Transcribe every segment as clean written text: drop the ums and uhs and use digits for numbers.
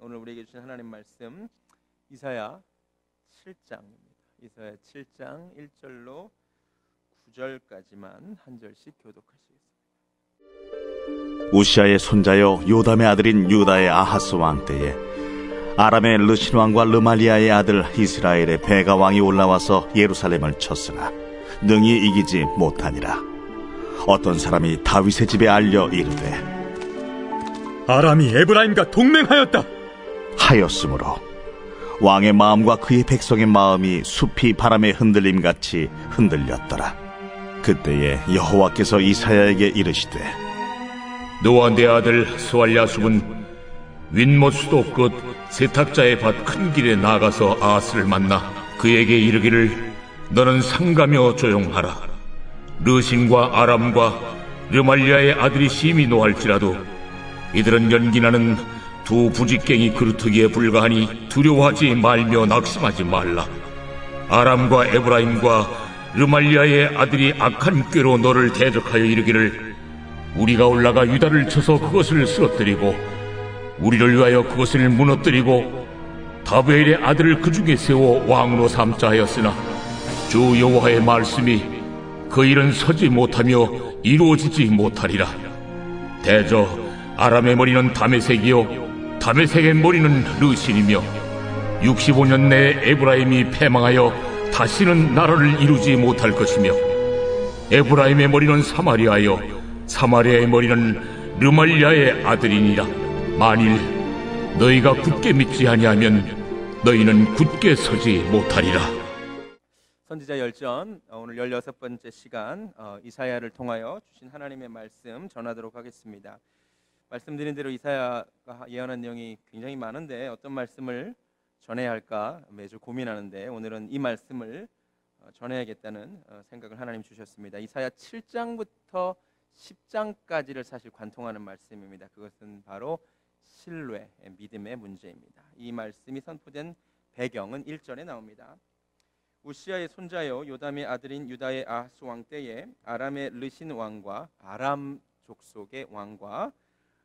오늘 우리에게 주신 하나님 말씀 이사야 7장입니다. 이사야 7장 1절로 9절까지만 한 절씩 교독하시겠습니다. 우시아의 손자요 요담의 아들인 유다의 아하스 왕 때에 아람의 르신 왕과 르말리아의 아들 이스라엘의 베가 왕이 올라와서 예루살렘을 쳤으나 능히 이기지 못하니라. 어떤 사람이 다윗의 집에 알려 이르되 아람이 에브라임과 동맹하였다 하였으므로 왕의 마음과 그의 백성의 마음이 숲이 바람의 흔들림같이 흔들렸더라. 그때에 여호와께서 이사야에게 이르시되 너와 내 아들 스왈야숲은 윗못 수도 끝 세탁자의 밭 큰 길에 나가서 아하스를 만나 그에게 이르기를 너는 상가며 조용하라. 르신과 아람과 르말리아의 아들이 심히 노할지라도 이들은 연기나는 두 부직갱이 그루터기에 불과하니 두려워하지 말며 낙심하지 말라. 아람과 에브라임과 르말리아의 아들이 악한 꾀로 너를 대적하여 이르기를 우리가 올라가 유다를 쳐서 그것을 쓰러뜨리고 우리를 위하여 그것을 무너뜨리고 다베엘의 아들을 그 중에 세워 왕으로 삼자 하였으나 주 여호와의 말씀이 그 일은 서지 못하며 이루어지지 못하리라. 대저 아람의 머리는 다메섹이요 다메섹의 머리는 르신이며 65년 내에 에브라임이 패망하여 다시는 나라를 이루지 못할 것이며 에브라임의 머리는 사마리아요 사마리아의 머리는 르말리아의 아들이니라. 만일 너희가 굳게 믿지 아니하면 너희는 굳게 서지 못하리라. 선지자 열전 오늘 16번째 시간 이사야를 통하여 주신 하나님의 말씀 전하도록 하겠습니다. 말씀드린 대로 이사야가 예언한 내용이 굉장히 많은데 어떤 말씀을 전해야 할까 매주 고민하는데 오늘은 이 말씀을 전해야겠다는 생각을 하나님 주셨습니다. 이사야 7장부터 10장까지를 사실 관통하는 말씀입니다. 그것은 바로 신뢰, 믿음의 문제입니다. 이 말씀이 선포된 배경은 1절에 나옵니다. 우시아의 손자요 요담의 아들인 유다의 아하스 왕 때에 아람의 르신 왕과 아람 족속의 왕과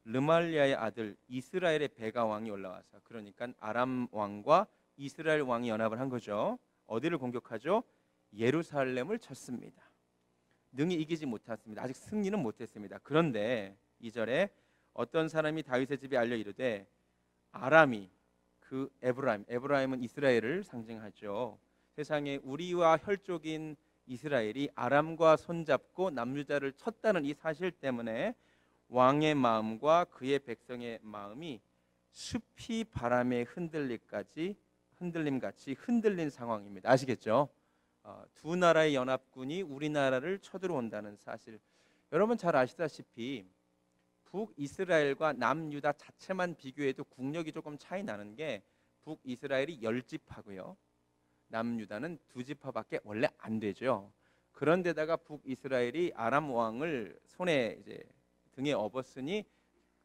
르말리아의 아들 이스라엘의 베가 왕이 올라와서 그러니까 아람 왕과 이스라엘 왕이 연합을 한 거죠. 어디를 공격하죠? 예루살렘을 쳤습니다. 능히 이기지 못했습니다. 아직 승리는 못했습니다. 그런데 2절에 어떤 사람이 다윗의 집에 알려 이르되 아람이 그 에브라임은 이스라엘을 상징하죠. 세상에 우리와 혈족인 이스라엘이 아람과 손잡고 남유다를 쳤다는 이 사실 때문에 왕의 마음과 그의 백성의 마음이 숲이 바람에 흔들림같이 흔들린 상황입니다. 아시겠죠? 두 나라의 연합군이 우리나라를 쳐들어온다는 사실 여러분 잘 아시다시피 북이스라엘과 남유다 자체만 비교해도 국력이 조금 차이 나는 게 북이스라엘이 10지파고요 남유다는 2지파밖에 원래 안 되죠. 그런데다가 북이스라엘이 아람 왕을 손에 등에 업었으니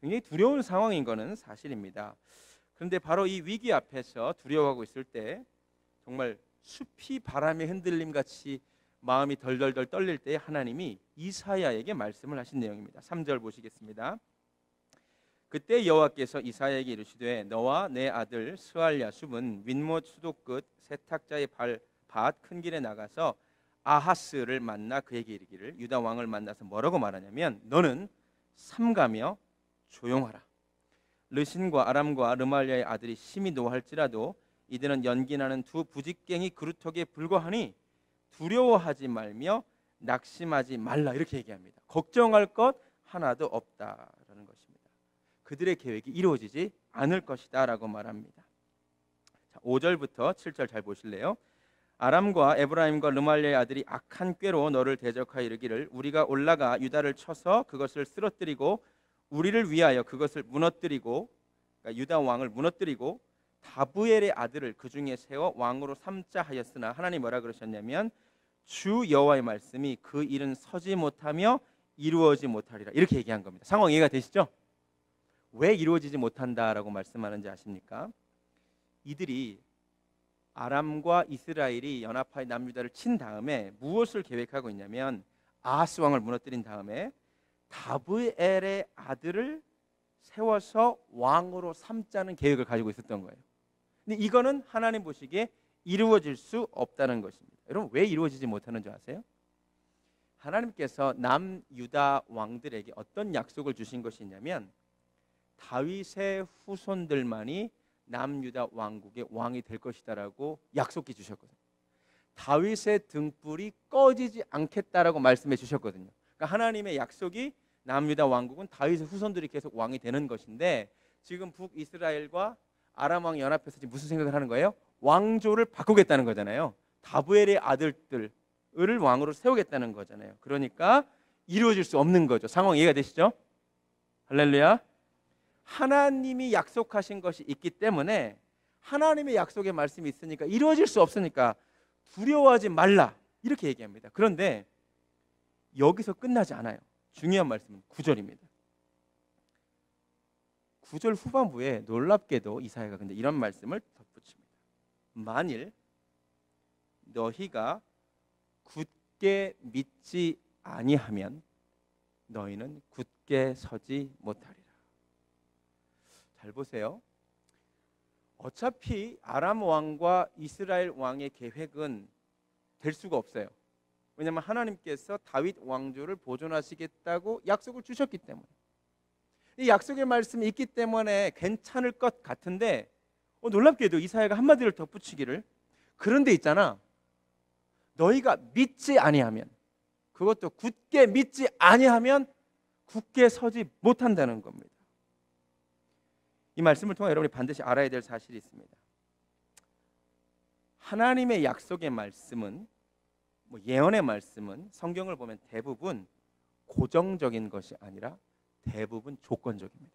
굉장히 두려운 상황인 것은 사실입니다. 그런데 바로 이 위기 앞에서 두려워하고 있을 때 정말 숲이 바람에 흔들림같이 마음이 덜덜덜 떨릴 때 하나님이 이사야에게 말씀을 하신 내용입니다. 3절 보시겠습니다. 그때 여호와께서 이사야에게 이르시되 너와 내 아들 스알야숲은 윗못 수도 끝 세탁자의 밭 큰 길에 나가서 아하스를 만나 그에게 이르기를 유다 왕을 만나서 뭐라고 말하냐면 너는 삼가며 조용하라. 르신과 아람과 르말리아의 아들이 심히 노할지라도 이들은 연기나는 두 부직갱이 그루터기에 불과하니 두려워하지 말며 낙심하지 말라. 이렇게 얘기합니다. 걱정할 것 하나도 없다라는 것입니다. 그들의 계획이 이루어지지 않을 것이다 라고 말합니다. 자, 5절부터 7절 잘 보실래요? 아람과 에브라임과 르말리아의 아들이 악한 꾀로 너를 대적하여 이르기를 우리가 올라가 유다를 쳐서 그것을 쓰러뜨리고 우리를 위하여 그것을 무너뜨리고 그러니까 유다 왕을 무너뜨리고 다브엘의 아들을 그 중에 세워 왕으로 삼자 하였으나 하나님 뭐라 그러셨냐면 주 여호와의 말씀이 그 일은 서지 못하며 이루어지지 못하리라 이렇게 얘기한 겁니다. 상황 이해가 되시죠? 왜 이루어지지 못한다라고 말씀하는지 아십니까? 이들이 아람과 이스라엘이 연합하여 남유다를 친 다음에 무엇을 계획하고 있냐면 아하스 왕을 무너뜨린 다음에 다브엘의 아들을 세워서 왕으로 삼자는 계획을 가지고 있었던 거예요. 근데 이거는 하나님 보시기에 이루어질 수 없다는 것입니다. 여러분, 왜 이루어지지 못하는 줄 아세요? 하나님께서 남유다 왕들에게 어떤 약속을 주신 것이 있냐면 다윗의 후손들만이 남유다 왕국의 왕이 될 것이다라고 약속해 주셨거든요. 다윗의 등불이 꺼지지 않겠다라고 말씀해 주셨거든요. 그러니까 하나님의 약속이 남유다 왕국은 다윗의 후손들이 계속 왕이 되는 것인데, 지금 북이스라엘과 아람 왕이 연합해서 지금 무슨 생각을 하는 거예요? 왕조를 바꾸겠다는 거잖아요. 다브엘의 아들들을 왕으로 세우겠다는 거잖아요. 그러니까 이루어질 수 없는 거죠. 상황 이해가 되시죠? 할렐루야. 하나님이 약속하신 것이 있기 때문에, 하나님의 약속의 말씀이 있으니까 이루어질 수 없으니까 두려워하지 말라, 이렇게 얘기합니다. 그런데 여기서 끝나지 않아요. 중요한 말씀은 9절입니다. 9절 후반부에 놀랍게도 이사야가 근데 이런 말씀을 덧붙입니다. 만일 너희가 굳게 믿지 아니하면 너희는 굳게 서지 못하리라. 잘 보세요. 어차피 아람 왕과 이스라엘 왕의 계획은 될 수가 없어요. 왜냐하면 하나님께서 다윗 왕조를 보존하시겠다고 약속을 주셨기 때문에. 이 약속의 말씀이 있기 때문에 괜찮을 것 같은데, 놀랍게도 이사야가 한마디를 덧붙이기를, 그런데 있잖아, 너희가 믿지 아니하면, 그것도 굳게 믿지 아니하면 굳게 서지 못한다는 겁니다. 이 말씀을 통해 여러분이 반드시 알아야 될 사실이 있습니다. 하나님의 약속의 말씀은, 예언의 말씀은 성경을 보면 대부분 고정적인 것이 아니라 대부분 조건적입니다.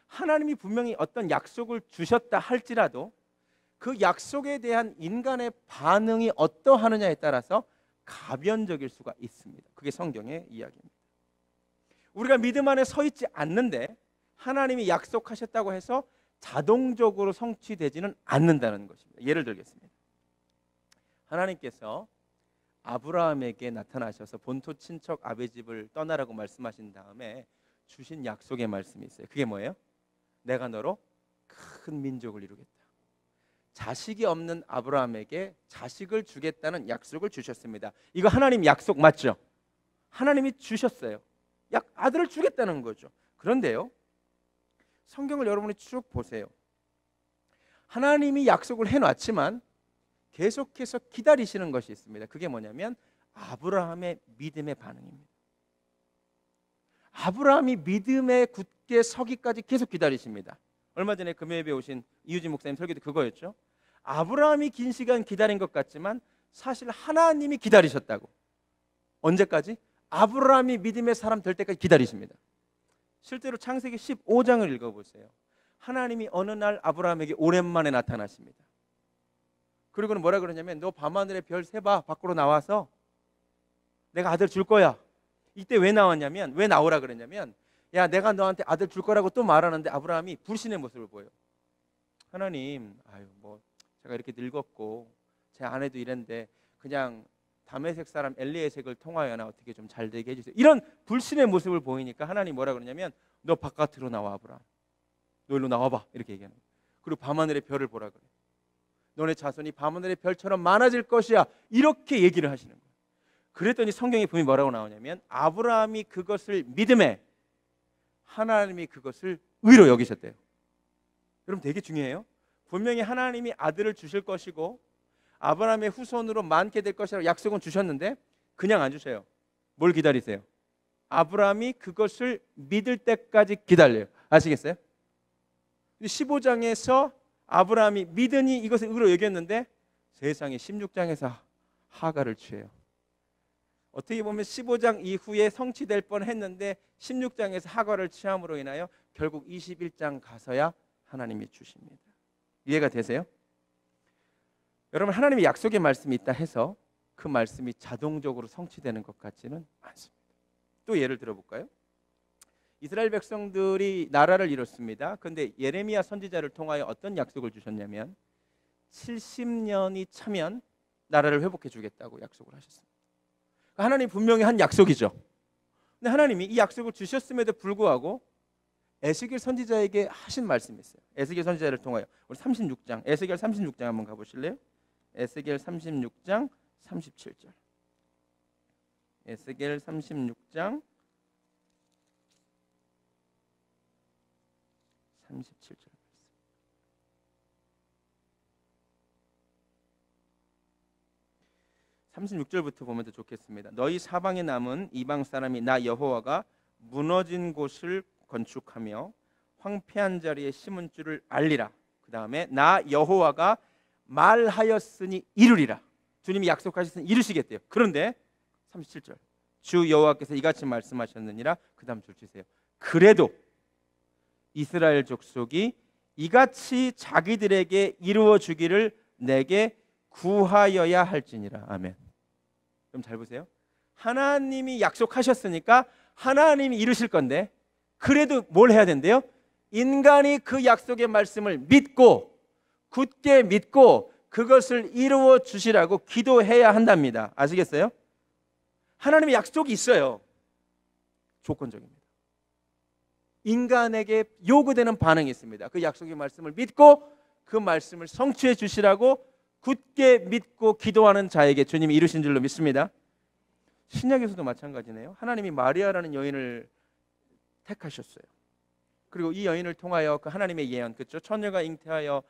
하나님이 분명히 어떤 약속을 주셨다 할지라도 그 약속에 대한 인간의 반응이 어떠하느냐에 따라서 가변적일 수가 있습니다. 그게 성경의 이야기입니다. 우리가 믿음 안에 서 있지 않는데 하나님이 약속하셨다고 해서 자동적으로 성취되지는 않는다는 것입니다. 예를 들겠습니다. 하나님께서 아브라함에게 나타나셔서 본토 친척 아베 집을 떠나라고 말씀하신 다음에 주신 약속의 말씀이 있어요. 그게 뭐예요? 내가 너로 큰 민족을 이루겠다. 자식이 없는 아브라함에게 자식을 주겠다는 약속을 주셨습니다. 이거 하나님 약속 맞죠? 하나님이 주셨어요. 아들을 주겠다는 거죠. 그런데요, 성경을 여러분이 쭉 보세요. 하나님이 약속을 해놨지만 계속해서 기다리시는 것이 있습니다. 그게 뭐냐면 아브라함의 믿음의 반응입니다. 아브라함이 믿음에 굳게 서기까지 계속 기다리십니다. 얼마 전에 금요일에 오신 이유진 목사님 설교도 그거였죠. 아브라함이 긴 시간 기다린 것 같지만 사실 하나님이 기다리셨다고. 언제까지? 아브라함이 믿음의 사람 될 때까지 기다리십니다. 실제로 창세기 15장을 읽어보세요. 하나님이 어느 날 아브라함에게 오랜만에 나타나십니다. 그리고는 뭐라 그러냐면 너 밤하늘의 별 세봐, 밖으로 나와서 내가 아들 줄 거야. 이때 왜 나왔냐면, 왜 나오라 그랬냐면, 야, 내가 너한테 아들 줄 거라고 또 말하는데 아브라함이 불신의 모습을 보여요. 하나님, 제가 이렇게 늙었고 제 아내도 이랬는데 그냥 다메섹 사람 엘리에섹을 통하여나 어떻게 좀 잘 되게 해주세요. 이런 불신의 모습을 보이니까 하나님 뭐라 그러냐면 너 바깥으로 나와 아브라함. 너 일로 나와봐. 이렇게 얘기하는 거예요. 그리고 밤하늘의 별을 보라 그래. 너네 자손이 밤하늘의 별처럼 많아질 것이야. 이렇게 얘기를 하시는 거예요. 그랬더니 성경에 분명히 뭐라고 나오냐면 아브라함이 그것을 믿음에 하나님이 그것을 의로 여기셨대요. 여러분 되게 중요해요. 분명히 하나님이 아들을 주실 것이고 아브라함의 후손으로 많게 될 것이라고 약속은 주셨는데 그냥 안 주세요. 뭘 기다리세요? 아브라함이 그것을 믿을 때까지 기다려요. 아시겠어요? 15장에서 아브라함이 믿으니 이것을 의로 여겼는데 세상에 16장에서 하갈을 취해요. 어떻게 보면 15장 이후에 성취될 뻔했는데 16장에서 하갈을 취함으로 인하여 결국 21장 가서야 하나님이 주십니다. 이해가 되세요? 여러분, 하나님의 약속의 말씀이 있다 해서 그 말씀이 자동적으로 성취되는 것 같지는 않습니다. 또 예를 들어볼까요? 이스라엘 백성들이 나라를 이뤘습니다. 그런데 예레미야 선지자를 통하여 어떤 약속을 주셨냐면 70년이 차면 나라를 회복해 주겠다고 약속을 하셨습니다. 하나님 분명히 한 약속이죠. 근데 하나님이 이 약속을 주셨음에도 불구하고 에스겔 선지자에게 하신 말씀이 있어요. 에스겔 선지자를 통하여. 우리 36장, 에스겔 36장 한번 가보실래요? 에스겔 36장 37절. 에스겔 36장 37절. 36절부터 보면 더 좋겠습니다. 너희 사방에 남은 이방 사람이 나 여호와가 무너진 곳을 건축하며 황폐한 자리에 심은 줄을 알리라. 그 다음에 나 여호와가 말하였으니 이루리라. 주님이 약속하셨으니 이루시겠대요. 그런데 37절 주 여호와께서 이같이 말씀하셨느니라. 그 다음 줄 주세요. 그래도 이스라엘 족속이 이같이 자기들에게 이루어 주기를 내게 구하여야 할지니라. 아멘. 그럼 잘 보세요. 하나님이 약속하셨으니까 하나님이 이루실 건데, 그래도 뭘 해야 된대요? 인간이 그 약속의 말씀을 믿고 굳게 믿고 그것을 이루어 주시라고 기도해야 한답니다. 아시겠어요? 하나님의 약속이 있어요. 조건적입니다. 인간에게 요구되는 반응이 있습니다. 그 약속의 말씀을 믿고 그 말씀을 성취해 주시라고 굳게 믿고 기도하는 자에게 주님이 이루신 줄로 믿습니다. 신약에서도 마찬가지네요. 하나님이 마리아라는 여인을 택하셨어요. 그리고 이 여인을 통하여 그 하나님의 예언, 그렇죠? 처녀가 잉태하여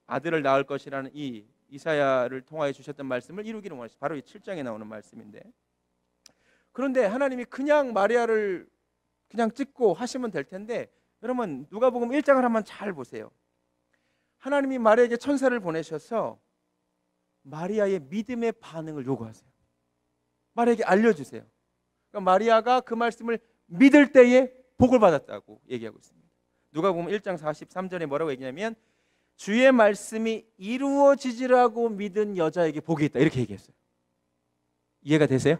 아들을 낳을 것이라는 이 이사야를 통하여 주셨던 말씀을 이루기를 원하셨어요. 바로 이 7장에 나오는 말씀인데, 그런데 하나님이 그냥 마리아를 그냥 찍고 하시면 될 텐데, 여러분 누가복음 1장을 한번 잘 보세요. 하나님이 마리아에게 천사를 보내셔서 마리아의 믿음의 반응을 요구하세요. 마리아에게 알려주세요. 그러니까 마리아가 그 말씀을 믿을 때에 복을 받았다고 얘기하고 있습니다. 누가복음 1장 43절에 뭐라고 얘기냐면 주의 말씀이 이루어지지라고 믿은 여자에게 복이 있다, 이렇게 얘기했어요. 이해가 되세요?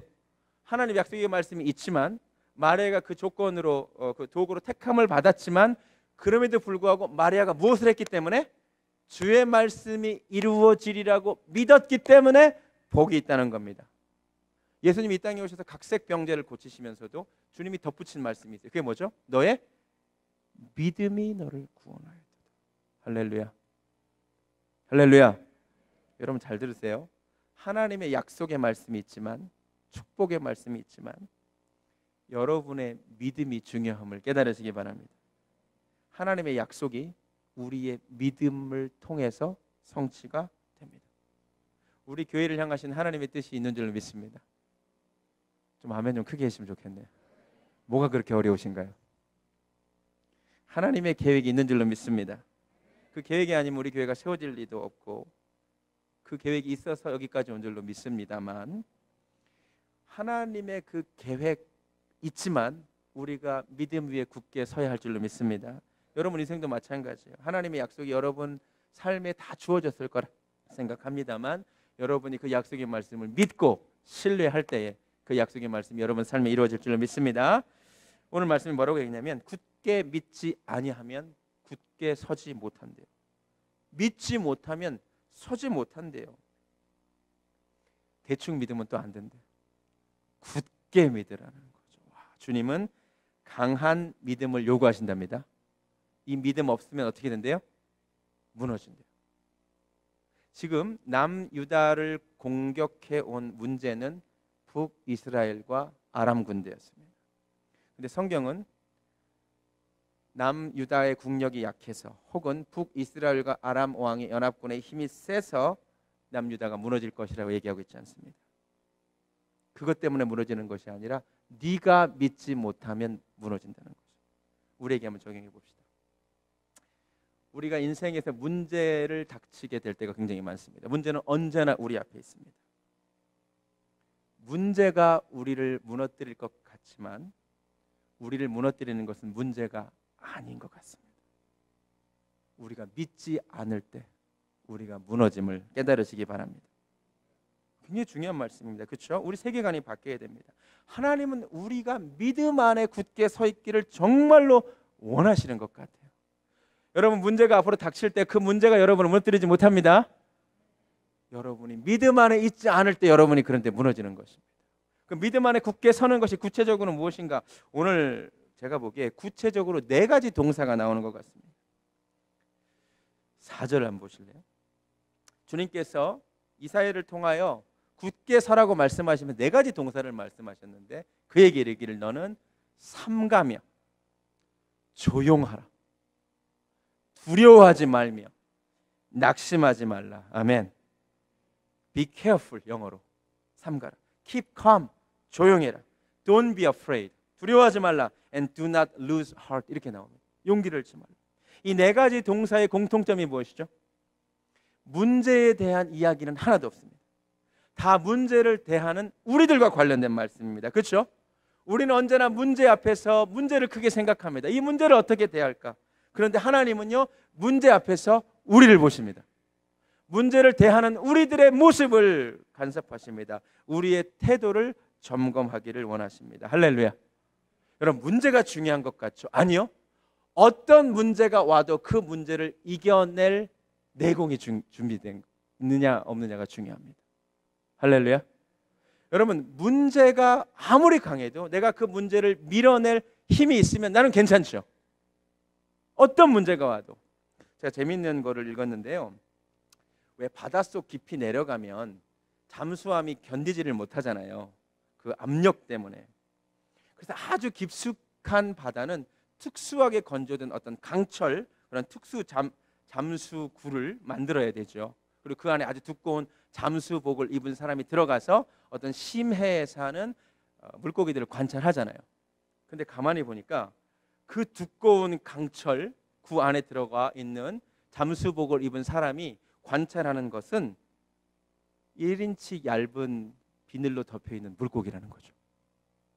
하나님 약속의 말씀이 있지만 마리아가 그 조건으로 그 도구로 택함을 받았지만, 그럼에도 불구하고 마리아가 무엇을 했기 때문에? 주의 말씀이 이루어지리라고 믿었기 때문에 복이 있다는 겁니다. 예수님이 이 땅에 오셔서 각색 병자를 고치시면서도 주님이 덧붙인 말씀이 있어요. 그게 뭐죠? 너의 믿음이 너를 구원하였다. 할렐루야. 할렐루야. 여러분 잘 들으세요. 하나님의 약속의 말씀이 있지만, 축복의 말씀이 있지만, 여러분의 믿음이 중요함을 깨달으시기 바랍니다. 하나님의 약속이 우리의 믿음을 통해서 성취가 됩니다. 우리 교회를 향하신 하나님의 뜻이 있는 줄로 믿습니다. 좀 아멘 좀 크게 했으면 좋겠네요. 뭐가 그렇게 어려우신가요? 하나님의 계획이 있는 줄로 믿습니다. 그 계획이 아니면 우리 교회가 세워질 리도 없고, 그 계획이 있어서 여기까지 온 줄로 믿습니다만, 하나님의 그 계획 있지만 우리가 믿음 위에 굳게 서야 할 줄로 믿습니다. 여러분 인생도 마찬가지예요. 하나님의 약속이 여러분 삶에 다 주어졌을 거라 생각합니다만, 여러분이 그 약속의 말씀을 믿고 신뢰할 때에 그 약속의 말씀이 여러분 삶에 이루어질 줄로 믿습니다. 오늘 말씀이 뭐라고 얘기냐면 굳게 믿지 아니하면 굳게 서지 못한대요. 믿지 못하면 서지 못한대요. 대충 믿으면 또 안 된대요. 굳게 믿으라는 거죠. 와, 주님은 강한 믿음을 요구하신답니다. 이 믿음 없으면 어떻게 된대요? 무너진대요. 지금 남유다를 공격해 온 문제는 북이스라엘과 아람 군대였습니다. 근데 성경은 남유다의 국력이 약해서, 혹은 북이스라엘과 아람 왕의 연합군의 힘이 세서 남유다가 무너질 것이라고 얘기하고 있지 않습니다. 그것 때문에 무너지는 것이 아니라 네가 믿지 못하면 무너진다는 거죠. 우리에게 한번 적용해 봅시다. 우리가 인생에서 문제를 닥치게 될 때가 굉장히 많습니다. 문제는 언제나 우리 앞에 있습니다. 문제가 우리를 무너뜨릴 것 같지만 우리를 무너뜨리는 것은 문제가 아닌 것 같습니다. 우리가 믿지 않을 때 우리가 무너짐을 깨달으시기 바랍니다. 굉장히 중요한 말씀입니다. 그렇죠? 우리 세계관이 바뀌어야 됩니다. 하나님은 우리가 믿음 안에 굳게 서 있기를 정말로 원하시는 것 같아요. 여러분 문제가 앞으로 닥칠 때 그 문제가 여러분을 무너뜨리지 못합니다. 여러분이 믿음 안에 있지 않을 때 여러분이 그런데 무너지는 것입니다. 그 믿음 안에 굳게 서는 것이 구체적으로는 무엇인가? 오늘 제가 보기에 구체적으로 4가지 동사가 나오는 것 같습니다. 4절 한번 보실래요? 주님께서 이사야를 통하여 굳게 서라고 말씀하시면 4가지 동사를 말씀하셨는데 그에게 이르기를 너는 삼가며 조용하라, 두려워하지 말며 낙심하지 말라. 아멘. Be careful, 영어로 삼가라. Keep calm, 조용해라. Don't be afraid, 두려워하지 말라. And do not lose heart, 이렇게 나옵니다. 용기를 잃지 말라. 이 4가지 동사의 공통점이 무엇이죠? 문제에 대한 이야기는 하나도 없습니다. 다 문제를 대하는 우리들과 관련된 말씀입니다. 그렇죠? 우리는 언제나 문제 앞에서 문제를 크게 생각합니다. 이 문제를 어떻게 대할까? 그런데 하나님은요, 문제 앞에서 우리를 보십니다. 문제를 대하는 우리들의 모습을 간섭하십니다. 우리의 태도를 점검하기를 원하십니다. 할렐루야. 여러분, 문제가 중요한 것 같죠? 아니요. 어떤 문제가 와도 그 문제를 이겨낼 내공이 준비된 있느냐 없느냐가 중요합니다. 할렐루야. 여러분, 문제가 아무리 강해도 내가 그 문제를 밀어낼 힘이 있으면 나는 괜찮죠. 어떤 문제가 와도. 제가 재밌는 거를 읽었는데요. 왜 바닷속 깊이 내려가면 잠수함이 견디지를 못하잖아요. 그 압력 때문에. 그래서 아주 깊숙한 바다는 특수하게 건조된 어떤 강철, 그런 특수 잠수구를 만들어야 되죠. 그리고 그 안에 아주 두꺼운 잠수복을 입은 사람이 들어가서 어떤 심해에 사는 물고기들을 관찰하잖아요. 근데 가만히 보니까 그 두꺼운 강철 구 안에 들어가 있는 잠수복을 입은 사람이 관찰하는 것은 1인치 얇은 비늘로 덮여 있는 물고기라는 거죠.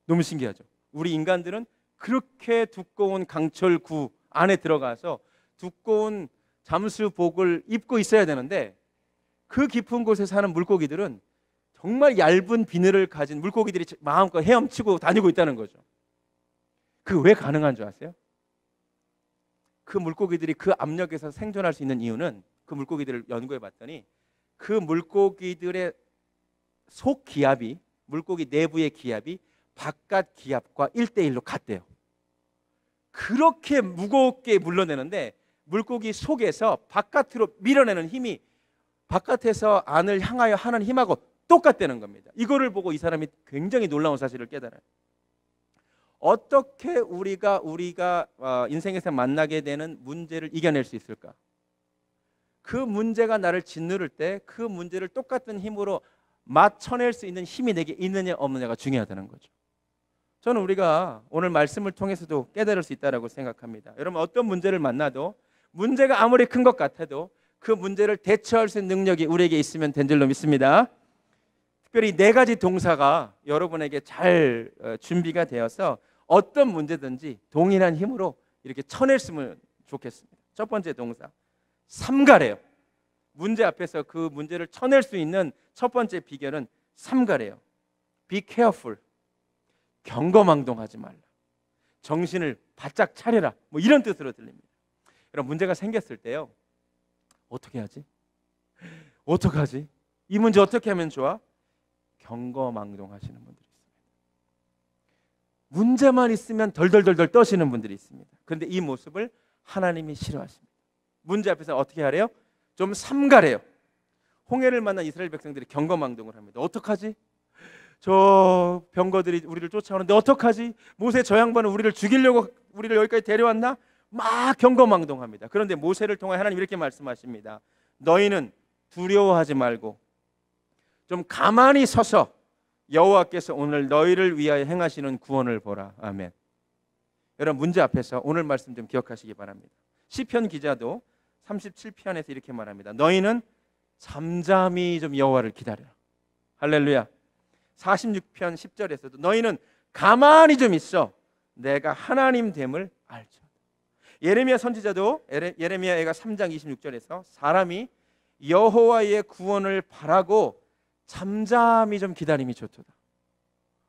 너무 신기하죠. 우리 인간들은 그렇게 두꺼운 강철 구 안에 들어가서 두꺼운 잠수복을 입고 있어야 되는데 그 깊은 곳에 사는 물고기들은 정말 얇은 비늘을 가진 물고기들이 마음껏 헤엄치고 다니고 있다는 거죠. 그 왜 가능한 줄 아세요? 그 물고기들이 그 압력에서 생존할 수 있는 이유는 그 물고기들을 연구해 봤더니 그 물고기들의 속 기압이, 물고기 내부의 기압이 바깥 기압과 1대1로 같대요. 그렇게 무겁게 물러내는데 물고기 속에서 바깥으로 밀어내는 힘이 바깥에서 안을 향하여 하는 힘하고 똑같다는 겁니다. 이거를 보고 이 사람이 굉장히 놀라운 사실을 깨달아요. 어떻게 우리가 인생에서 만나게 되는 문제를 이겨낼 수 있을까? 그 문제가 나를 짓누를 때 그 문제를 똑같은 힘으로 맞춰낼 수 있는 힘이 내게 있느냐 없느냐가 중요하다는 거죠. 저는 우리가 오늘 말씀을 통해서도 깨달을 수 있다고 생각합니다. 여러분, 어떤 문제를 만나도 문제가 아무리 큰 것 같아도 그 문제를 대처할 수 있는 능력이 우리에게 있으면 된 줄로 믿습니다. 특별히 4가지 동사가 여러분에게 잘 준비가 되어서 어떤 문제든지 동일한 힘으로 이렇게 쳐냈으면 좋겠습니다. 첫 번째 동사, 삼가래요. 문제 앞에서 그 문제를 쳐낼 수 있는 첫 번째 비결은 삼가래요. Be careful. 경거망동하지 말라. 정신을 바짝 차려라. 뭐 이런 뜻으로 들립니다. 여러분, 문제가 생겼을 때요, 어떻게 하지? 어떡하지? 이 문제 어떻게 하면 좋아? 경거망동하시는 분들이 있습니다. 문제만 있으면 덜덜덜덜 떠시는 분들이 있습니다. 그런데 이 모습을 하나님이 싫어하십니다. 문제 앞에서 어떻게 하래요? 좀 삼가래요. 홍해를 만난 이스라엘 백성들이 경거망동을 합니다. 어떡하지? 저 병거들이 우리를 쫓아오는데 어떡하지? 모세 저 양반은 우리를 죽이려고 우리를 여기까지 데려왔나? 막 경거망동합니다. 그런데 모세를 통해 하나님 이렇게 말씀하십니다. 너희는 두려워하지 말고 좀 가만히 서서 여호와께서 오늘 너희를 위하여 행하시는 구원을 보라. 아멘. 여러분, 문제 앞에서 오늘 말씀 좀 기억하시기 바랍니다. 시편 기자도 37편에서 이렇게 말합니다. 너희는 잠잠히 좀 여호와를 기다려라. 할렐루야. 46편 10절에서도 너희는 가만히 좀 있어 내가 하나님 됨을 알죠. 예레미야 선지자도 예레미야가 3장 26절에서 사람이 여호와의 구원을 바라고 잠잠히 좀 기다림이 좋도다.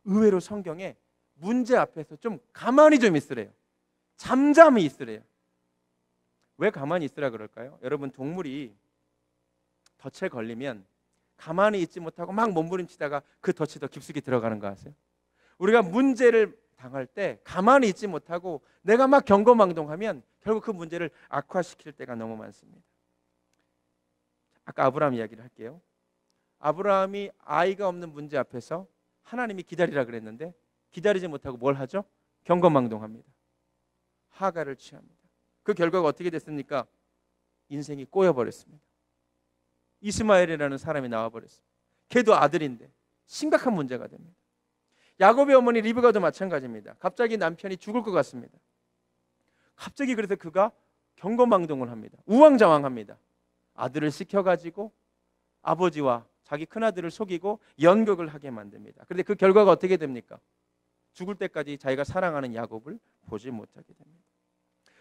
의외로 성경에 문제 앞에서 좀 가만히 좀 있으래요. 잠잠히 있으래요. 왜 가만히 있으라 그럴까요? 여러분, 동물이 덫에 걸리면 가만히 있지 못하고 막 몸부림치다가 그 덫이 더 깊숙이 들어가는 거 아세요? 우리가 문제를 당할 때 가만히 있지 못하고 내가 막 경거망동하면 결국 그 문제를 악화시킬 때가 너무 많습니다. 아까 아브라함 이야기를 할게요. 아브라함이 아이가 없는 문제 앞에서 하나님이 기다리라 그랬는데 기다리지 못하고 뭘 하죠? 경거망동합니다. 하갈을 취합니다. 그 결과가 어떻게 됐습니까? 인생이 꼬여버렸습니다. 이스마엘이라는 사람이 나와버렸습니다. 걔도 아들인데 심각한 문제가 됩니다. 야곱의 어머니 리브가도 마찬가지입니다. 갑자기 남편이 죽을 것 같습니다. 갑자기 그래서 그가 경거망동을 합니다. 우왕좌왕합니다. 아들을 시켜가지고 아버지와 자기 큰아들을 속이고 연극을 하게 만듭니다. 그런데 그 결과가 어떻게 됩니까? 죽을 때까지 자기가 사랑하는 야곱을 보지 못하게 됩니다.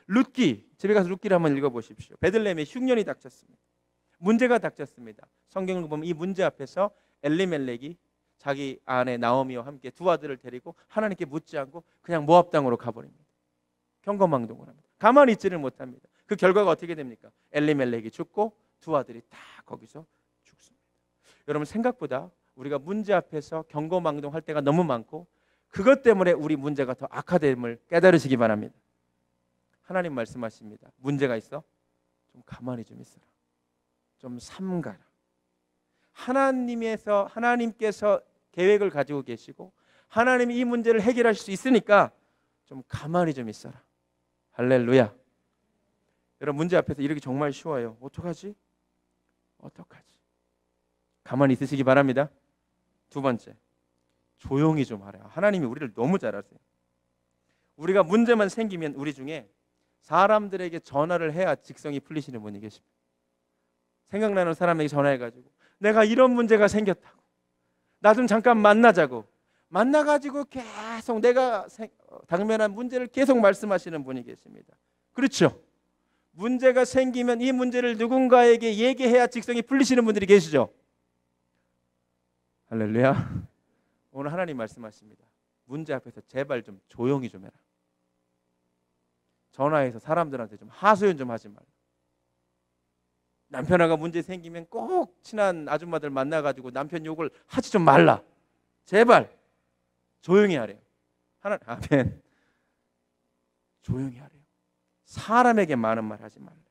룻기, 집에 가서 룻기를 한번 읽어보십시오. 베들레헴에 흉년이 닥쳤습니다. 문제가 닥쳤습니다. 성경을 보면 이 문제 앞에서 엘리멜렉이 자기 아내 나오미와 함께 두 아들을 데리고 하나님께 묻지 않고 그냥 모압 땅으로 가버립니다. 경거망동을 합니다. 가만히 있지를 못합니다. 그 결과가 어떻게 됩니까? 엘리멜렉이 죽고 두 아들이 다 거기서 죽습니다. 여러분, 생각보다 우리가 문제 앞에서 경거망동할 때가 너무 많고 그것 때문에 우리 문제가 더 악화됨을 깨달으시기 바랍니다. 하나님 말씀하십니다. 문제가 있어? 좀 가만히 좀 있어라. 좀 삼가라. 하나님께서 계획을 가지고 계시고 하나님이 이 문제를 해결하실 수 있으니까 좀 가만히 좀 있어라. 할렐루야. 여러분, 문제 앞에서 이러기 정말 쉬워요. 어떡하지? 가만히 있으시기 바랍니다. 두 번째, 조용히 좀 하래요. 하나님이 우리를 너무 잘 아세요. 우리가 문제만 생기면 우리 중에 사람들에게 전화를 해야 직성이 풀리시는 분이 계십니다. 생각나는 사람에게 전화해가지고 내가 이런 문제가 생겼다고, 나 좀 잠깐 만나자고, 만나가지고 계속 내가 당면한 문제를 계속 말씀하시는 분이 계십니다. 그렇죠? 문제가 생기면 이 문제를 누군가에게 얘기해야 직성이 풀리시는 분들이 계시죠? 할렐루야. 오늘 하나님 말씀하십니다. 문제 앞에서 제발 좀 조용히 좀 해라. 전화해서 사람들한테 좀 하소연 좀 하지 말라. 남편하고 문제 생기면 꼭 친한 아줌마들 만나가지고 남편 욕을 하지 좀 말라. 제발 조용히 하래요. 아멘. 조용히 하래요. 사람에게 많은 말 하지 말래요.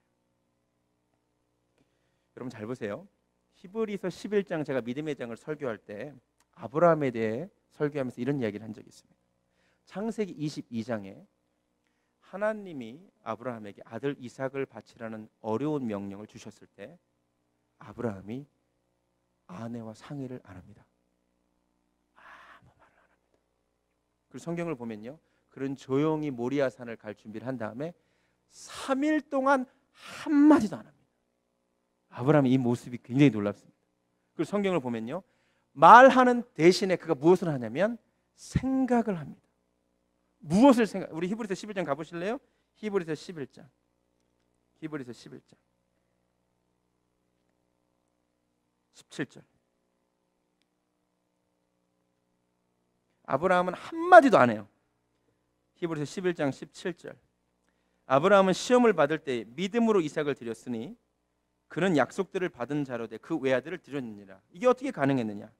여러분 잘 보세요. 히브리서 11장, 제가 믿음의 장을 설교할 때 아브라함에 대해 설교하면서 이런 이야기를 한 적이 있습니다. 창세기 22장에 하나님이 아브라함에게 아들 이삭을 바치라는 어려운 명령을 주셨을 때 아브라함이 아내와 상의를 안 합니다. 아무 말을 안 합니다. 그리고 성경을 보면요, 그런 조용히 모리아산을 갈 준비를 한 다음에 3일 동안 한마디도 안 합니다. 아브라함의 이 모습이 굉장히 놀랍습니다. 그리고 성경을 보면요, 말하는 대신에 그가 무엇을 하냐면 생각을 합니다. 무엇을 우리 히브리서 11장 가보실래요? 히브리서 11장 17절. 아브라함은 한마디도 안 해요. 히브리서 11장 17절. 아브라함은 시험을 받을 때 믿음으로 이삭을 드렸으니 그는 약속들을 받은 자로 돼 그 외아들을 드렸느니라. 이게 어떻게 가능했느냐?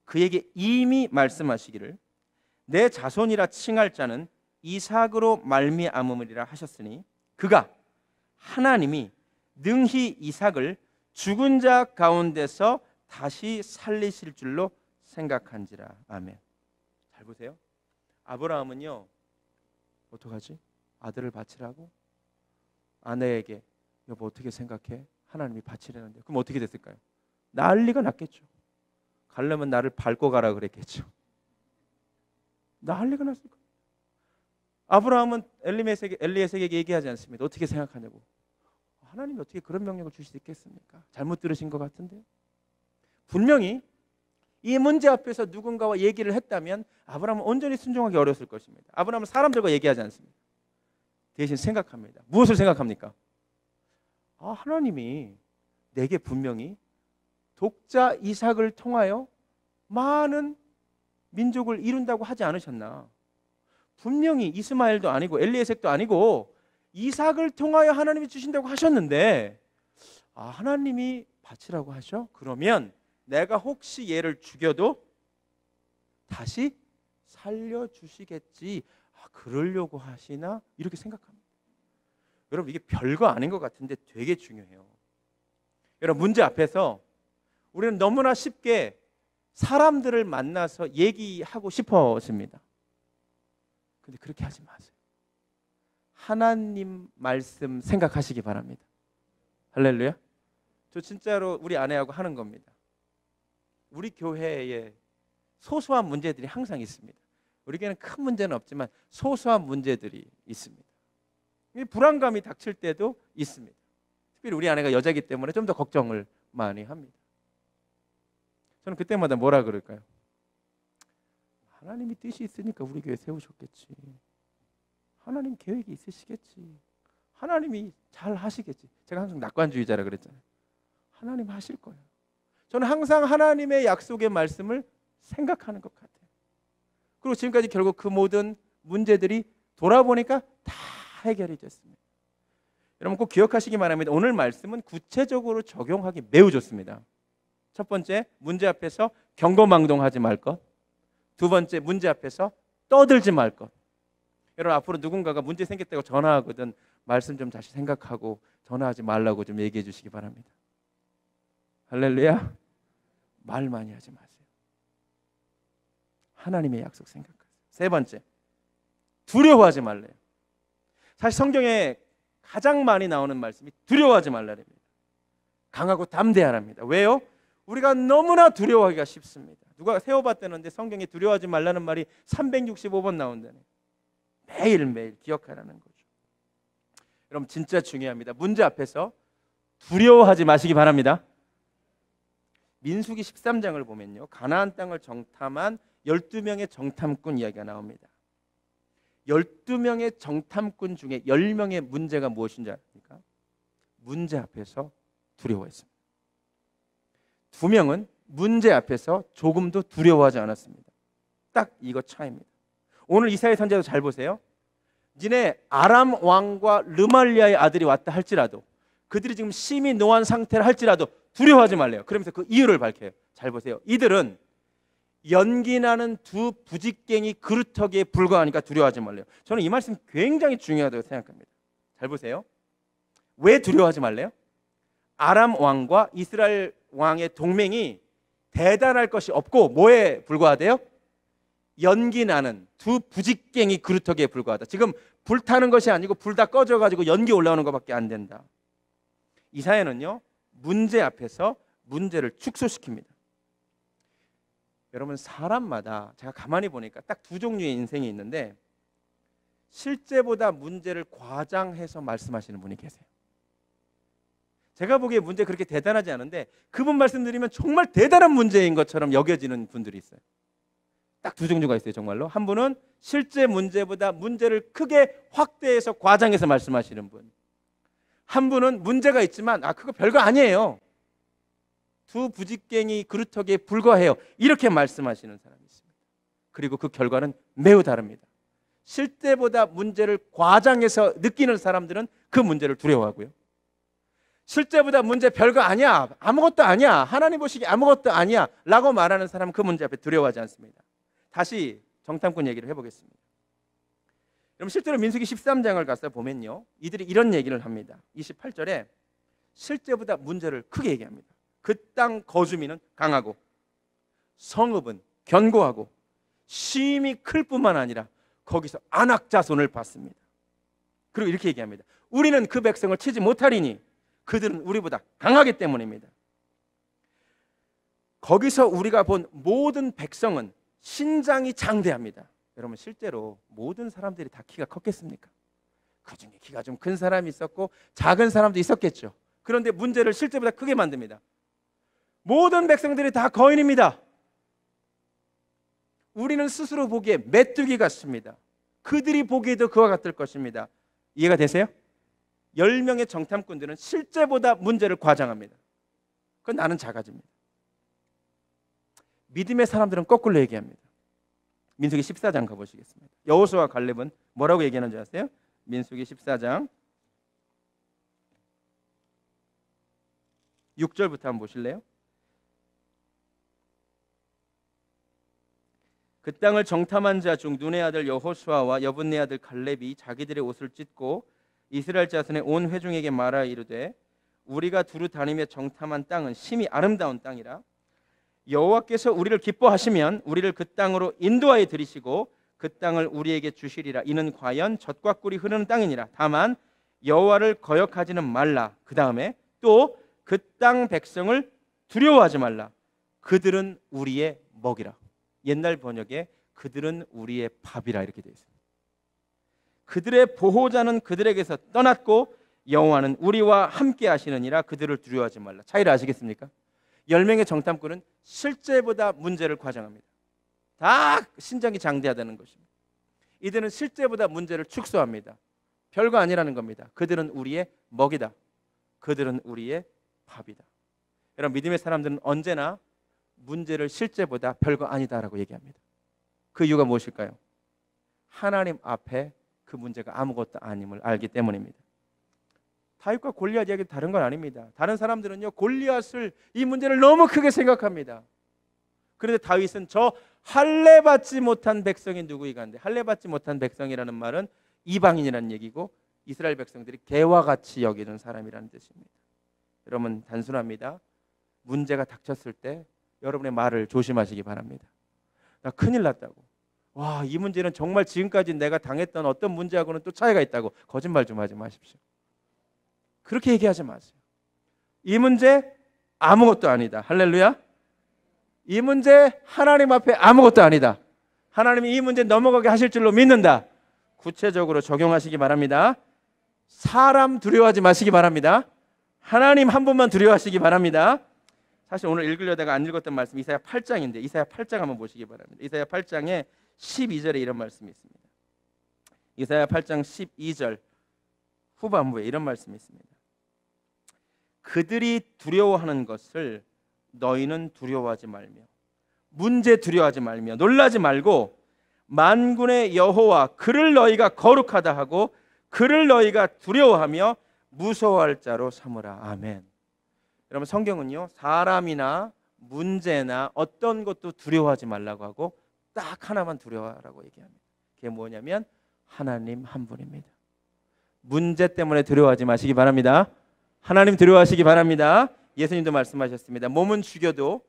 그에게 이미 말씀하시기를 내 자손이라 칭할 자는 이삭으로 말미암음이라 하셨으니 그가 하나님이 능히 이삭을 죽은 자 가운데서 다시 살리실 줄로 생각한지라. 아멘. 잘 보세요. 아브라함은요, 어떡하지? 아들을 바치라고? 아내에게 여보 어떻게 생각해? 하나님이 바치려는데. 그럼 어떻게 됐을까요? 난리가 났겠죠. 가려면 나를 밟고 가라 그랬겠죠. 난리가 났을 거예요. 아브라함은 엘리에섹에게 얘기하지 않습니다. 어떻게 생각하냐고. 하나님이 어떻게 그런 명령을 주실 수 있겠습니까? 잘못 들으신 것 같은데요. 분명히 이 문제 앞에서 누군가와 얘기를 했다면 아브라함은 온전히 순종하기 어려웠을 것입니다. 아브라함은 사람들과 얘기하지 않습니다. 대신 생각합니다. 무엇을 생각합니까? 하나님이 내게 분명히 독자 이삭을 통하여 많은 민족을 이룬다고 하지 않으셨나? 분명히 이스마엘도 아니고 엘리에섹도 아니고 이삭을 통하여 하나님이 주신다고 하셨는데 하나님이 바치라고 하셔? 그러면 내가 혹시 얘를 죽여도 다시 살려주시겠지. 그러려고 하시나? 이렇게 생각합니다. 여러분, 이게 별거 아닌 것 같은데 되게 중요해요. 여러분, 문제 앞에서 우리는 너무나 쉽게 사람들을 만나서 얘기하고 싶어집니다. 근데 그렇게 하지 마세요. 하나님 말씀 생각하시기 바랍니다. 할렐루야. 저 진짜로 우리 아내하고 하는 겁니다. 우리 교회에 소소한 문제들이 항상 있습니다. 우리 교회는 큰 문제는 없지만 소소한 문제들이 있습니다. 불안감이 닥칠 때도 있습니다. 특별히 우리 아내가 여자이기 때문에 좀 더 걱정을 많이 합니다. 저는 그때마다 뭐라 그럴까요? 하나님이 뜻이 있으니까 우리 교회 세우셨겠지. 하나님 계획이 있으시겠지. 하나님이 잘 하시겠지. 제가 항상 낙관주의자라 그랬잖아요. 하나님 하실 거예요. 저는 항상 하나님의 약속의 말씀을 생각하는 것 같아요. 그리고 지금까지 결국 그 모든 문제들이 돌아보니까 다 해결이 됐습니다. 여러분 꼭 기억하시기 바랍니다. 오늘 말씀은 구체적으로 적용하기 매우 좋습니다. 첫 번째, 문제 앞에서 경거망동하지 말 것. 두 번째, 문제 앞에서 떠들지 말 것. 여러분 앞으로 누군가가 문제 생겼다고 전화하거든 말씀 좀 다시 생각하고 전화하지 말라고 좀 얘기해 주시기 바랍니다. 할렐루야. 말 많이 하지 마세요. 하나님의 약속 생각하세요. 세 번째, 두려워하지 말래요. 사실 성경에 가장 많이 나오는 말씀이 두려워하지 말라랍니다. 강하고 담대하랍니다. 왜요? 우리가 너무나 두려워하기가 쉽습니다. 누가 세워봤다는데 성경에 두려워하지 말라는 말이 365번 나온다네. 매일매일 기억하라는 거죠. 여러분 진짜 중요합니다. 문제 앞에서 두려워하지 마시기 바랍니다. 민수기 13장을 보면요, 가나안 땅을 정탐한 12명의 정탐꾼 이야기가 나옵니다. 12명의 정탐꾼 중에 10명의 문제가 무엇인지 아십니까? 문제 앞에서 두려워했습니다. 2명은 문제 앞에서 조금도 두려워하지 않았습니다. 딱 이거 차이입니다. 오늘 이사야 선지자도 잘 보세요. 니네 아람 왕과 르말리아의 아들이 왔다 할지라도, 그들이 지금 심히 노한 상태를 할지라도 두려워하지 말래요. 그러면서 그 이유를 밝혀요. 잘 보세요. 이들은 연기나는 두 부직갱이 그루터기에 불과하니까 두려워하지 말래요. 저는 이 말씀 굉장히 중요하다고 생각합니다. 잘 보세요. 왜 두려워하지 말래요? 아람 왕과 이스라엘 왕의 동맹이 대단할 것이 없고 뭐에 불과하대요? 연기나는 두 부직갱이 그루터기에 불과하다. 지금 불타는 것이 아니고 불 다 꺼져가지고 연기 올라오는 것밖에 안 된다. 이사야는요, 문제 앞에서 문제를 축소시킵니다. 여러분 사람마다 제가 가만히 보니까 딱 두 종류의 인생이 있는데 실제보다 문제를 과장해서 말씀하시는 분이 계세요. 제가 보기에 문제 그렇게 대단하지 않은데 그분 말씀드리면 정말 대단한 문제인 것처럼 여겨지는 분들이 있어요. 딱 두 종류가 있어요. 정말로. 한 분은 실제 문제보다 문제를 크게 확대해서 과장해서 말씀하시는 분. 한 분은 문제가 있지만 그거 별거 아니에요. 두 부직갱이 그루터기에 불과해요. 이렇게 말씀하시는 사람이 있습니다. 그리고 그 결과는 매우 다릅니다. 실제보다 문제를 과장해서 느끼는 사람들은 그 문제를 두려워하고요. 실제보다 문제 별거 아니야, 아무것도 아니야, 하나님 보시기에 아무것도 아니야 라고 말하는 사람은 그 문제 앞에 두려워하지 않습니다. 다시 정탐꾼 얘기를 해보겠습니다. 여러분 실제로 민수기 13장을 가서 보면요, 이들이 이런 얘기를 합니다. 28절에 실제보다 문제를 크게 얘기합니다. 그 땅 거주민은 강하고 성읍은 견고하고 심히 클 뿐만 아니라 거기서 안악자손을 받습니다. 그리고 이렇게 얘기합니다. 우리는 그 백성을 치지 못하리니 그들은 우리보다 강하기 때문입니다. 거기서 우리가 본 모든 백성은 신장이 장대합니다. 여러분 실제로 모든 사람들이 다 키가 컸겠습니까? 그 중에 키가 좀 큰 사람이 있었고 작은 사람도 있었겠죠. 그런데 문제를 실제보다 크게 만듭니다. 모든 백성들이 다 거인입니다. 우리는 스스로 보기에 메뚜기 같습니다. 그들이 보기에도 그와 같을 것입니다. 이해가 되세요? 10명의 정탐꾼들은 실제보다 문제를 과장합니다. 그건 나는 작아집니다. 믿음의 사람들은 거꾸로 얘기합니다. 민수기 14장 가보시겠습니다. 여호수아와 갈렙은 뭐라고 얘기하는 줄 아세요? 민수기 14장 6절부터 한번 보실래요? 그 땅을 정탐한 자 중 눈의 아들 여호수아와 여분네 아들 갈렙이 자기들의 옷을 찢고 이스라엘 자손의 온 회중에게 말하 이르되 우리가 두루 다니며 정탐한 땅은 심히 아름다운 땅이라 여호와께서 우리를 기뻐하시면 우리를 그 땅으로 인도하여 들이시고 그 땅을 우리에게 주시리라. 이는 과연 젖과 꿀이 흐르는 땅이니라. 다만 여호와를 거역하지는 말라. 그 다음에 또 그 땅 백성을 두려워하지 말라. 그들은 우리의 먹이라. 옛날 번역에 그들은 우리의 밥이라 이렇게 되어 있습니다. 그들의 보호자는 그들에게서 떠났고 여호와는 우리와 함께 하시느니라. 그들을 두려워하지 말라. 차이를 아시겠습니까? 10명의 정탐꾼은 실제보다 문제를 과장합니다. 다 신장이 장대하다는 것입니다. 이들은 실제보다 문제를 축소합니다. 별거 아니라는 겁니다. 그들은 우리의 먹이다. 그들은 우리의 밥이다. 여러분, 믿음의 사람들은 언제나 문제를 실제보다 별거 아니다라고 얘기합니다. 그 이유가 무엇일까요? 하나님 앞에 그 문제가 아무것도 아님을 알기 때문입니다. 다윗과 골리앗 이야기 다른 건 아닙니다. 다른 사람들은요, 골리앗을 이 문제를 너무 크게 생각합니다. 그런데 다윗은 저 할례 받지 못한 백성이 누구이가 한데, 할례 받지 못한 백성이라는 말은 이방인이라는 얘기고 이스라엘 백성들이 개와 같이 여기는 사람이라는 뜻입니다. 여러분, 단순합니다. 문제가 닥쳤을 때 여러분의 말을 조심하시기 바랍니다. 나 큰일 났다고, 와, 이 문제는 정말 지금까지 내가 당했던 어떤 문제하고는 또 차이가 있다고 거짓말 좀 하지 마십시오. 그렇게 얘기하지 마세요. 이 문제 아무것도 아니다. 할렐루야. 이 문제 하나님 앞에 아무것도 아니다. 하나님이 이 문제 넘어가게 하실 줄로 믿는다. 구체적으로 적용하시기 바랍니다. 사람 두려워하지 마시기 바랍니다. 하나님 한 분만 두려워하시기 바랍니다. 사실 오늘 읽으려다가 안 읽었던 말씀 이사야 8장인데 이사야 8장 한번 보시기 바랍니다. 이사야 8장에 12절에 이런 말씀이 있습니다. 이사야 8장 12절 후반부에 이런 말씀이 있습니다. 그들이 두려워하는 것을 너희는 두려워하지 말며, 문제 두려워하지 말며 놀라지 말고 만군의 여호와 그를 너희가 거룩하다 하고 그를 너희가 두려워하며 무서워할 자로 삼으라. 아멘. 여러분, 성경은요, 사람이나 문제나 어떤 것도 두려워하지 말라고 하고 딱 하나만 두려워하라고 얘기합니다. 그게 뭐냐면 하나님 한 분입니다. 문제 때문에 두려워하지 마시기 바랍니다. 하나님 두려워하시기 바랍니다. 예수님도 말씀하셨습니다. 몸은 죽여도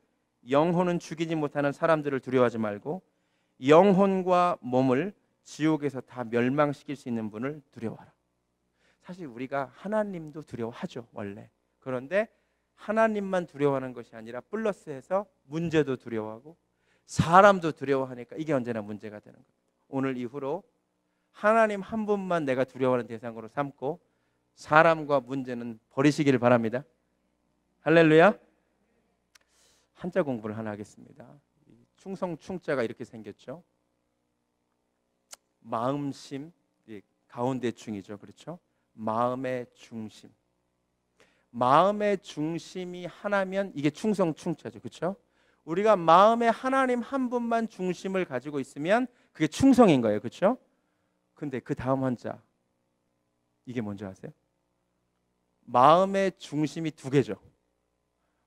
영혼은 죽이지 못하는 사람들을 두려워하지 말고 영혼과 몸을 지옥에서 다 멸망시킬 수 있는 분을 두려워하라. 사실 우리가 하나님도 두려워하죠, 원래. 그런데 하나님만 두려워하는 것이 아니라 플러스해서 문제도 두려워하고 사람도 두려워하니까 이게 언제나 문제가 되는 겁니다. 오늘 이후로 하나님 한 분만 내가 두려워하는 대상으로 삼고 사람과 문제는 버리시기를 바랍니다. 할렐루야. 한자 공부를 하나 하겠습니다. 충성 충자가 이렇게 생겼죠. 마음심, 가운데 중이죠, 그렇죠? 마음의 중심. 마음의 중심이 하나면 이게 충성 충자죠, 그렇죠? 우리가 마음에 하나님 한 분만 중심을 가지고 있으면 그게 충성인 거예요, 그렇죠? 근데 그 다음 한자 이게 뭔지 아세요? 마음의 중심이 두 개죠.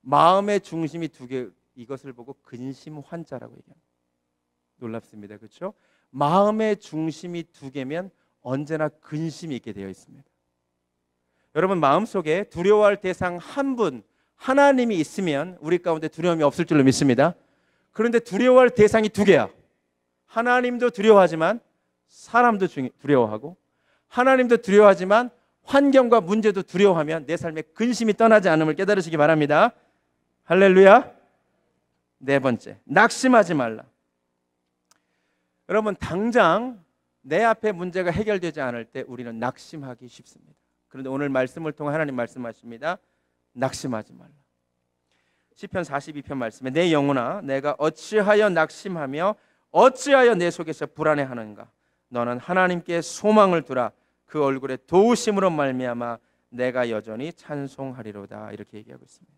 마음의 중심이 두 개, 이것을 보고 근심 환자라고 얘기합니다. 놀랍습니다, 그렇죠? 마음의 중심이 두 개면 언제나 근심이 있게 되어 있습니다. 여러분, 마음속에 두려워할 대상 한 분, 하나님이 있으면 우리 가운데 두려움이 없을 줄로 믿습니다. 그런데 두려워할 대상이 두 개야. 하나님도 두려워하지만 사람도 두려워하고, 하나님도 두려워하지만 환경과 문제도 두려워하면 내 삶에 근심이 떠나지 않음을 깨달으시기 바랍니다. 할렐루야. 네 번째, 낙심하지 말라. 여러분, 당장 내 앞에 문제가 해결되지 않을 때 우리는 낙심하기 쉽습니다. 그런데 오늘 말씀을 통해 하나님 말씀하십니다. 낙심하지 말라. 시편 42편 말씀에 내 영혼아, 내가 어찌하여 낙심하며 어찌하여 내 속에서 불안해하는가. 너는 하나님께 소망을 두라. 그 얼굴에 도우심으로 말미암아 내가 여전히 찬송하리로다. 이렇게 얘기하고 있습니다.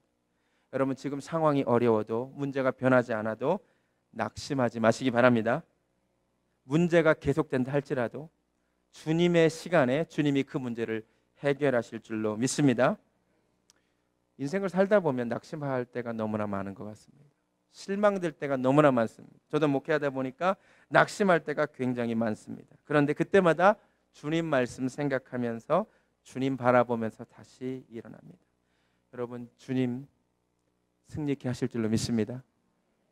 여러분, 지금 상황이 어려워도 문제가 변하지 않아도 낙심하지 마시기 바랍니다. 문제가 계속된다 할지라도 주님의 시간에 주님이 그 문제를 해결하실 줄로 믿습니다. 인생을 살다 보면 낙심할 때가 너무나 많은 것 같습니다. 실망될 때가 너무나 많습니다. 저도 목회하다 보니까 낙심할 때가 굉장히 많습니다. 그런데 그때마다 주님 말씀 생각하면서 주님 바라보면서 다시 일어납니다. 여러분, 주님 승리케 하실 줄로 믿습니다.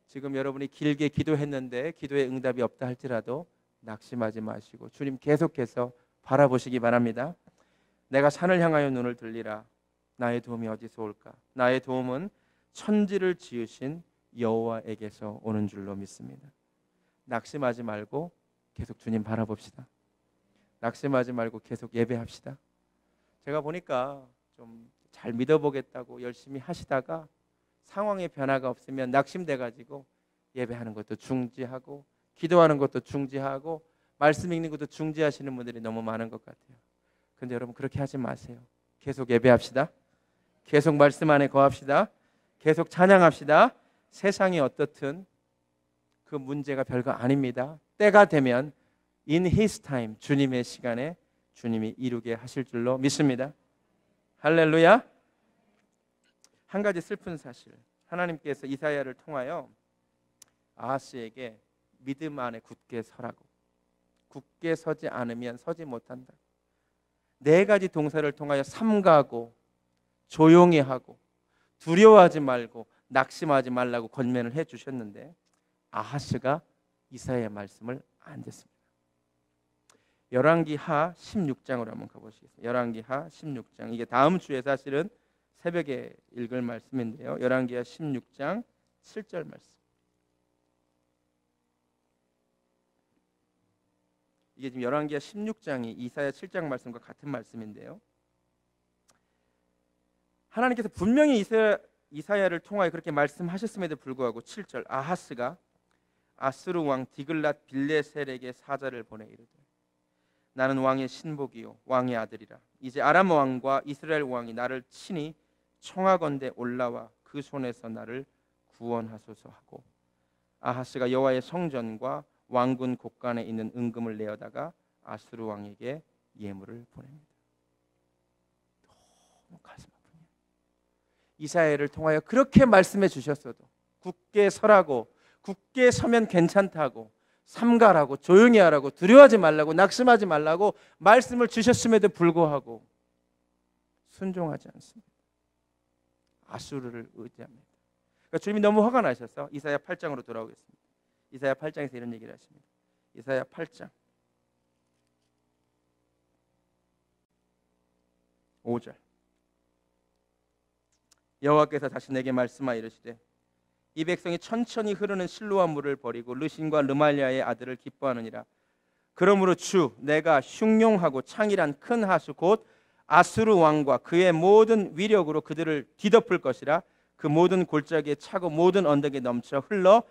지금 여러분이 길게 기도했는데 기도에 응답이 없다 할지라도 낙심하지 마시고 주님 계속해서 바라보시기 바랍니다. 내가 산을 향하여 눈을 들리라. 나의 도움이 어디서 올까? 나의 도움은 천지를 지으신 여호와에게서 오는 줄로 믿습니다. 낙심하지 말고 계속 주님 바라봅시다. 낙심하지 말고 계속 예배합시다. 제가 보니까 좀 잘 믿어보겠다고 열심히 하시다가 상황의 변화가 없으면 낙심돼가지고 예배하는 것도 중지하고 기도하는 것도 중지하고 말씀 읽는 것도 중지하시는 분들이 너무 많은 것 같아요. 그런데 여러분 그렇게 하지 마세요. 계속 예배합시다. 계속 말씀 안에 거합시다. 계속 찬양합시다. 세상이 어떻든 그 문제가 별거 아닙니다. 때가 되면 in His time, 주님의 시간에 주님이 이루게 하실 줄로 믿습니다. 할렐루야. 한 가지 슬픈 사실, 하나님께서 이사야를 통하여 아하스에게 믿음 안에 굳게 서라고, 굳게 서지 않으면 서지 못한다. 네 가지 동사를 통하여 삼가고 조용히 하고 두려워하지 말고 낙심하지 말라고 권면을 해주셨는데 아하스가 이사야의 말씀을 안 듣습니다. 열왕기하 16장으로 한번 가보시겠습니다. 열왕기하 16장, 이게 다음 주에 사실은 새벽에 읽을 말씀인데요. 열왕기하 16장 7절 말씀. 이게 지금 열왕기하 16장이 이사야 7장 말씀과 같은 말씀인데요. 하나님께서 분명히 이사야를 통하여 그렇게 말씀하셨음에도 불구하고 7절, 아하스가 아스루 왕 디글랏 빌레셀에게 사자를 보내 이르되 나는 왕의 신복이요 왕의 아들이라. 이제 아람 왕과 이스라엘 왕이 나를 친히 청하건대 올라와 그 손에서 나를 구원하소서 하고, 아하스가 여호와의 성전과 왕군 곳간에 있는 은금을 내어다가 아스루 왕에게 예물을 보냅니다. 너무 가슴 아프네요. 이사야를 통하여 그렇게 말씀해 주셨어도 굳게 서라고, 굳게 서면 괜찮다고, 삼가라고, 조용히 하라고, 두려워하지 말라고, 낙심하지 말라고 말씀을 주셨음에도 불구하고 순종하지 않습니다. 아수르를 의지합니다. 그러니까 주님이 너무 화가 나셔서 이사야 8장으로 돌아오겠습니다. 이사야 8장에서 이런 얘기를 하십니다. 이사야 8장 5절, 여호와께서 다시 내게 말씀하여 이르시되 이 백성이 천천히 흐르는 실로암 물을 버리고 르신과 르말리아의 아들을 기뻐하느니라. 그러므로 주 내가 흉용하고 창일한 큰 하수 곧 아수르 왕과 그의 모든 위력으로 그들을 뒤덮을 것이라. 그 모든 골짜기에 차고 모든 언덕에 넘쳐 흘러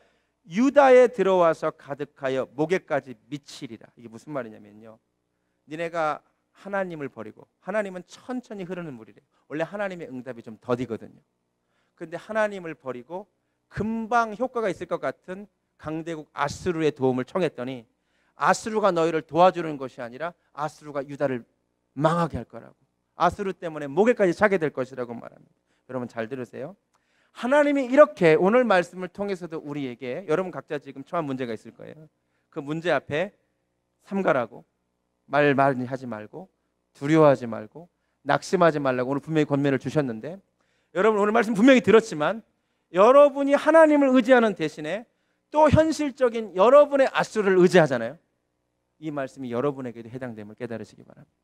유다에 들어와서 가득하여 목에까지 미치리라. 이게 무슨 말이냐면요, 니네가 하나님을 버리고, 하나님은 천천히 흐르는 물이래요. 원래 하나님의 응답이 좀 더디거든요. 그런데 하나님을 버리고 금방 효과가 있을 것 같은 강대국 아수르의 도움을 청했더니 아수르가 너희를 도와주는 것이 아니라 아수르가 유다를 망하게 할 거라고, 아수르 때문에 목에까지 차게 될 것이라고 말합니다. 여러분 잘 들으세요. 하나님이 이렇게 오늘 말씀을 통해서도 우리에게, 여러분 각자 지금 처한 문제가 있을 거예요. 그 문제 앞에 삼가라고, 말 많이 하지 말고, 두려워하지 말고, 낙심하지 말라고 오늘 분명히 권면을 주셨는데, 여러분 오늘 말씀 분명히 들었지만 여러분이 하나님을 의지하는 대신에 또 현실적인 여러분의 아수르를 의지하잖아요. 이 말씀이 여러분에게도 해당됨을 깨달으시기 바랍니다.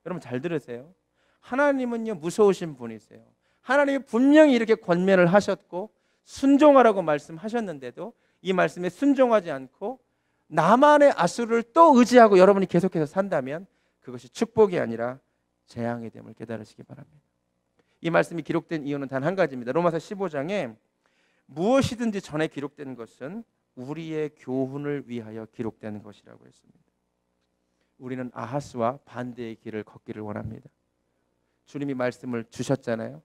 여러분 잘 들으세요. 하나님은요 무서우신 분이세요. 하나님이 분명히 이렇게 권면을 하셨고 순종하라고 말씀하셨는데도 이 말씀에 순종하지 않고 나만의 아수르를 또 의지하고 여러분이 계속해서 산다면 그것이 축복이 아니라 재앙이 됨을 깨달으시기 바랍니다. 이 말씀이 기록된 이유는 단 한 가지입니다. 로마서 15장에 무엇이든지 전에 기록된 것은 우리의 교훈을 위하여 기록되는 것이라고 했습니다. 우리는 아하스와 반대의 길을 걷기를 원합니다. 주님이 말씀을 주셨잖아요.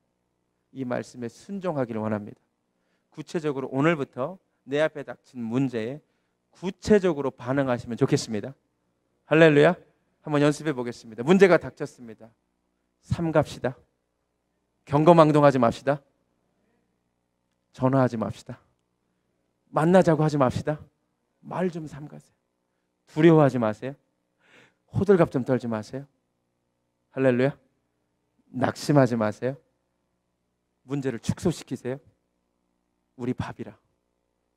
이 말씀에 순종하기를 원합니다. 구체적으로 오늘부터 내 앞에 닥친 문제에 구체적으로 반응하시면 좋겠습니다. 할렐루야. 한번 연습해 보겠습니다. 문제가 닥쳤습니다. 삼갑시다. 경거망동하지 맙시다. 전화하지 맙시다. 만나자고 하지 맙시다. 말 좀 삼가세요. 두려워하지 마세요. 호들갑 좀 떨지 마세요. 할렐루야. 낙심하지 마세요. 문제를 축소시키세요. 우리 밥이라,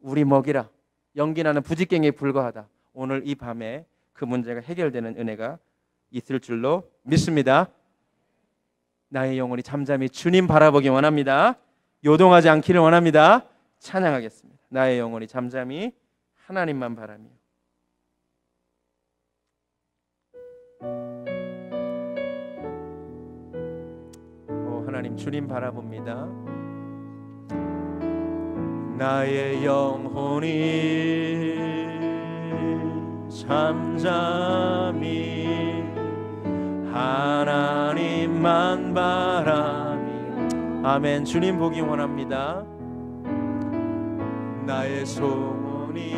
우리 먹이라, 연기나는 부직갱이에 불과하다. 오늘 이 밤에 그 문제가 해결되는 은혜가 있을 줄로 믿습니다. 나의 영혼이 잠잠히 주님 바라보기 원합니다. 요동하지 않기를 원합니다. 찬양하겠습니다. 나의 영혼이 잠잠히 하나님만 바라며. 하나님, 주님 바라봅니다. 나의 영혼이 잠잠히 하나님만 바라며. 아멘. 주님 보기 원합니다. 나의 소망이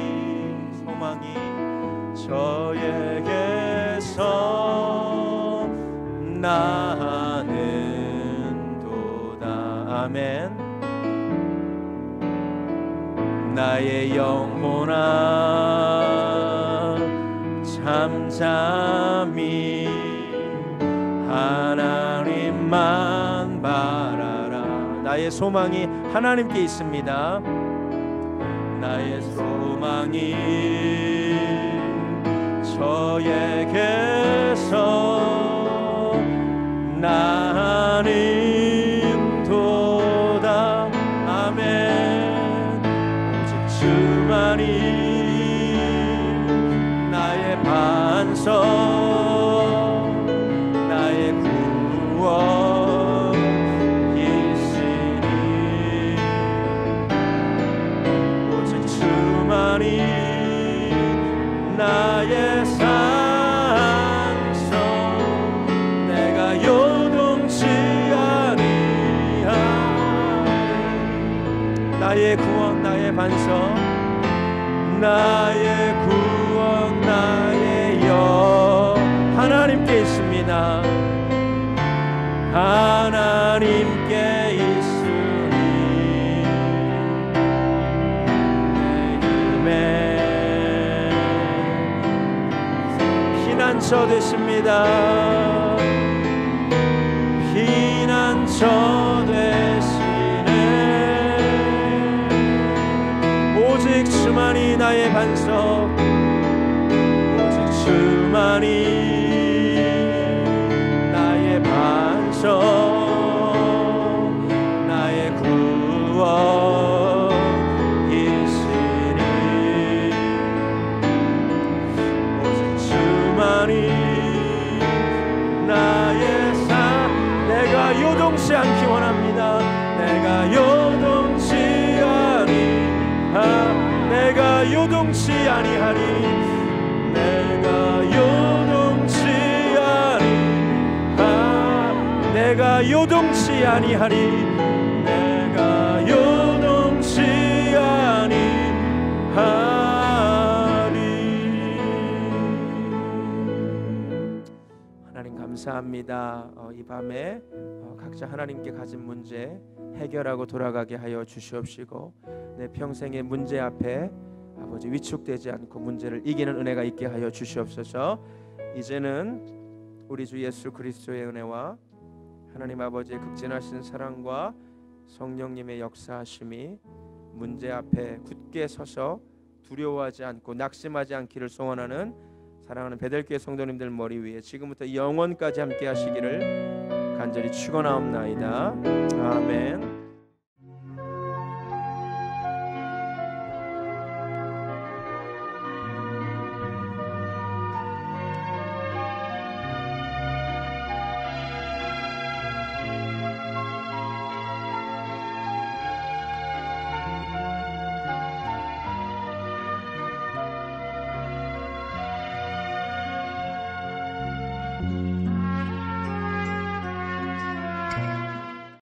저에게서 나는 도다. 아멘. 나의 영혼아 잠잠히 하나님만 바라라. 나의 소망이 하나님께 있습니다. 나의 소망이 저에게서 나는 도다. 아멘. 오직 주만이 나의 반석, 나의 구원이시니. 오직 주만이 나의 산성, 내가 요동치 아니하리. 나의 구원, 나의 반석, 나의 구원, 나의 영 하나님께 있습니다. 하나님께 있으니 피난처 되십니다. 피난처 되시네. 오직 주만이 나의 반석, 오직 주만이 나의 반석, 나의 구원이시니. 오직 주만이 나의 산. 내가 요동치 않기 원합니다. 내가 요동치 아니하. 내가 요동치 아니하리. 내가 요동치 아니하. 내가 요동치 아니하리. 내가 요동치 아니하리. 하나님 감사합니다. 이 밤에 각자 하나님께 가진 문제 해결하고 돌아가게 하여 주시옵시고, 내 평생의 문제 앞에 아버지 위축되지 않고 문제를 이기는 은혜가 있게 하여 주시옵소서. 이제는 우리 주 예수 그리스도의 은혜와 하나님 아버지의 극진하신 사랑과 성령님의 역사하심이 문제 앞에 굳게 서서 두려워하지 않고 낙심하지 않기를 소원하는 사랑하는 베델교회 성도님들 머리 위에 지금부터 영원까지 함께 하시기를 간절히 축원하옵나이다. 아멘.